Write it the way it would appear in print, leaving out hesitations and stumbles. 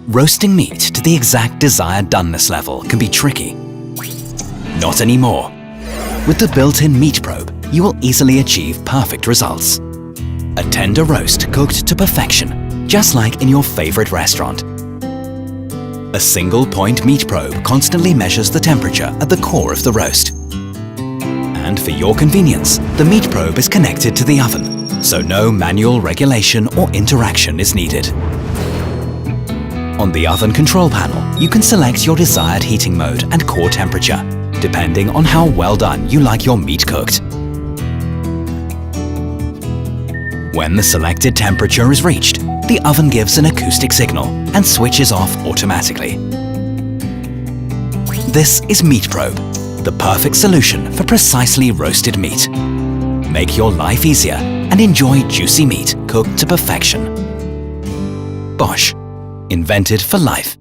Roasting meat to the exact desired doneness level can be tricky. Not anymore. With the built-in meat probe, you will easily achieve perfect results. A tender roast cooked to perfection, just like in your favorite restaurant. A single-point meat probe constantly measures the temperature at the core of the roast. And for your convenience, the meat probe is connected to the oven, so no manual regulation or interaction is needed. On the oven control panel, you can select your desired heating mode and core temperature, depending on how well done you like your meat cooked. When the selected temperature is reached, the oven gives an acoustic signal and switches off automatically. This is Meat Probe, the perfect solution for precisely roasted meat. Make your life easier and enjoy juicy meat cooked to perfection. Bosch, invented for life.